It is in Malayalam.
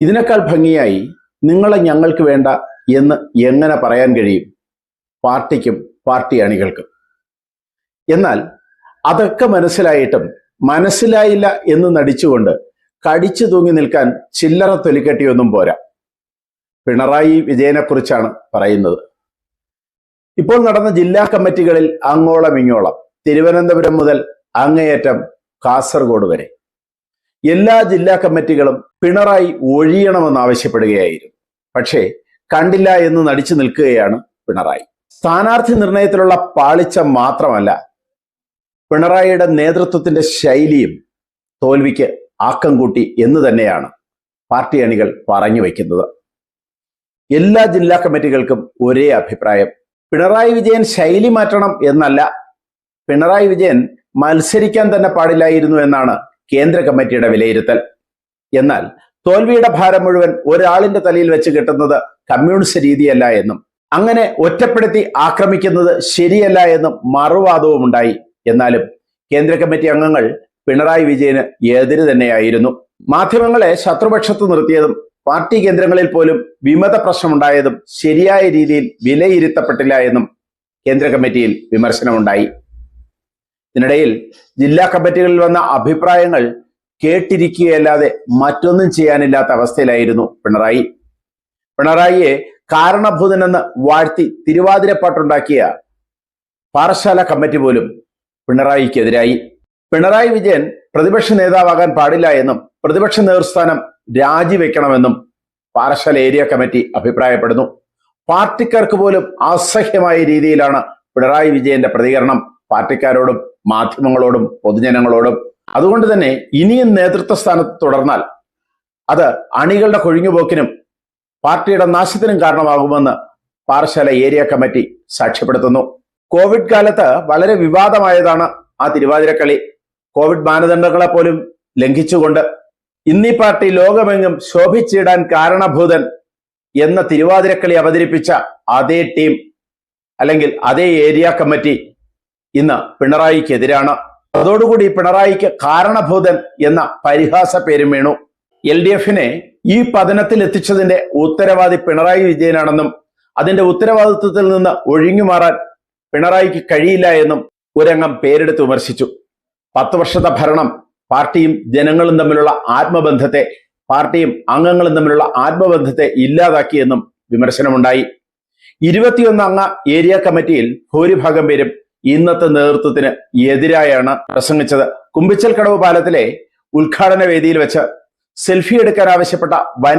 ഇതിനേക്കാൾ ഭംഗിയായി നിങ്ങളെ ഞങ്ങൾക്ക് വേണ്ട എന്ന് എങ്ങനെ പറയാൻ കഴിയും പാർട്ടിക്കും പാർട്ടി അണികൾക്കും? എന്നാൽ അതൊക്കെ മനസ്സിലായിട്ടും മനസ്സിലായില്ല എന്ന് നടിച്ചുകൊണ്ട് കടിച്ചു തൂങ്ങി നിൽക്കാൻ ചില്ലറ തൊലിക്കെട്ടിയൊന്നും പോരാ. പിണറായി വിജയനെക്കുറിച്ചാണ് പറയുന്നത്. ഇപ്പോൾ നടന്ന ജില്ലാ കമ്മിറ്റികളിൽ അങ്ങോളം ഇങ്ങോളം, തിരുവനന്തപുരം മുതൽ അങ്ങേയറ്റം കാസർഗോഡ് വരെ എല്ലാ ജില്ലാ കമ്മിറ്റികളും പിണറായി ഒഴിയണമെന്നാവശ്യപ്പെടുകയായിരുന്നു. പക്ഷേ കണ്ടില്ല എന്ന് നടിച്ചു നിൽക്കുകയാണ് പിണറായി. സ്ഥാനാർത്ഥി നിർണയത്തിലുള്ള പാളിച്ച മാത്രമല്ല, പിണറായിയുടെ നേതൃത്വത്തിന്റെ ശൈലിയും തോൽവിക്ക് ആക്കം കൂട്ടി എന്ന് തന്നെയാണ് പാർട്ടി അണികൾ പറഞ്ഞു വയ്ക്കുന്നത്. എല്ലാ ജില്ലാ കമ്മിറ്റികൾക്കും ഒരേ അഭിപ്രായം. പിണറായി വിജയൻ ശൈലി മാറ്റണം എന്നല്ല, പിണറായി വിജയൻ മത്സരിക്കാൻ തന്നെ പാടില്ലായിരുന്നു എന്നാണ് കേന്ദ്ര കമ്മിറ്റിയുടെ വിലയിരുത്തൽ. എന്നാൽ തോൽവിയുടെ ഭാരം മുഴുവൻ ഒരാളിന്റെ തലയിൽ വെച്ച് കിട്ടുന്നത് കമ്മ്യൂണിസ്റ്റ് രീതിയല്ല എന്നും അങ്ങനെ ഒറ്റപ്പെടുത്തി ആക്രമിക്കുന്നത് ശരിയല്ല എന്നും മറുവാദവും ഉണ്ടായി. എന്നാലും കേന്ദ്ര കമ്മിറ്റി അംഗങ്ങൾ പിണറായി വിജയന് എതിര് തന്നെയായിരുന്നു. മാധ്യമങ്ങളെ ശത്രുപക്ഷത്ത് നിർത്തിയതും പാർട്ടി കേന്ദ്രങ്ങളിൽ പോലും വിമത പ്രശ്നമുണ്ടായതും ശരിയായ രീതിയിൽ വിലയിരുത്തപ്പെട്ടില്ല എന്നും കേന്ദ്ര കമ്മിറ്റിയിൽ വിമർശനമുണ്ടായി. ഇതിനിടയിൽ ജില്ലാ കമ്മിറ്റികളിൽ വന്ന അഭിപ്രായങ്ങൾ കേട്ടിരിക്കുകയല്ലാതെ മറ്റൊന്നും ചെയ്യാനില്ലാത്ത അവസ്ഥയിലായിരുന്നു പിണറായി. പിണറായിയെ കാരണഭൂതനെന്ന് വാഴ്ത്തി തിരുവാതിരപ്പാട്ടുണ്ടാക്കിയ പാറശാല കമ്മിറ്റി പോലും പിണറായിക്കെതിരായി. പിണറായി വിജയൻ പ്രതിപക്ഷ നേതാവാകാൻ പാടില്ല എന്നും പ്രതിപക്ഷ നേതൃസ്ഥാനം രാജിവെക്കണമെന്നും പാറശാല ഏരിയ കമ്മിറ്റി അഭിപ്രായപ്പെടുന്നു. പാർട്ടിക്കാർക്ക് പോലും അസഹ്യമായ രീതിയിലാണ് പിണറായി വിജയന്റെ പ്രതികരണം പാർട്ടിക്കാരോടും മാധ്യമങ്ങളോടും പൊതുജനങ്ങളോടും. അതുകൊണ്ട് തന്നെ ഇനിയും നേതൃത്വ സ്ഥാനത്ത് തുടർന്നാൽ അത് അണികളുടെ കൊഴിഞ്ഞുപോക്കിനും പാർട്ടിയുടെ നാശത്തിനും കാരണമാകുമെന്ന് പാറശാല ഏരിയ കമ്മിറ്റി സാക്ഷ്യപ്പെടുത്തുന്നു. കോവിഡ് കാലത്ത് വളരെ വിവാദമായതാണ് ആ തിരുവാതിരക്കളി. കോവിഡ് മാനദണ്ഡങ്ങളെ പോലും ലംഘിച്ചുകൊണ്ട് ഇന്നീ പാർട്ടി ലോകമെങ്ങും ശോഭിച്ചിടാൻ കാരണഭൂതൻ എന്ന തിരുവാതിരക്കളി അവതരിപ്പിച്ച അതേ ടീം അല്ലെങ്കിൽ അതേ ഏരിയ കമ്മിറ്റി ഇന്ന് പിണറായിക്കെതിരാണ്. അതോടുകൂടി പിണറായിക്ക് കാരണഭൂതൻ എന്ന പരിഹാസ പേരും വീണു. LDF-നെ ഈ പതനത്തിൽ എത്തിച്ചതിന്റെ ഉത്തരവാദി പിണറായി വിജയനാണെന്നും അതിന്റെ ഉത്തരവാദിത്വത്തിൽ നിന്ന് ഒഴിഞ്ഞുമാറാൻ പിണറായിക്ക് കഴിയില്ല എന്നും ഒരംഗം പേരെടുത്ത് വിമർശിച്ചു. 10 വർഷത്തെ ഭരണം പാർട്ടിയും ജനങ്ങളും തമ്മിലുള്ള ആത്മബന്ധത്തെ, പാർട്ടിയും അംഗങ്ങളും തമ്മിലുള്ള ആത്മബന്ധത്തെ ഇല്ലാതാക്കിയെന്നും വിമർശനമുണ്ടായി. 21 അംഗ ഏരിയ കമ്മിറ്റിയിൽ ഭൂരിഭാഗം പേരും ഇന്നത്തെ നേതൃത്വത്തിന് എതിരായാണ് പ്രസംഗിച്ചത്. കുമ്പിച്ചൽ കടവ് പാലത്തിലെ ഉദ്ഘാടന വേദിയിൽ വെച്ച് സെൽഫി എടുക്കാൻ ആവശ്യപ്പെട്ട വൻ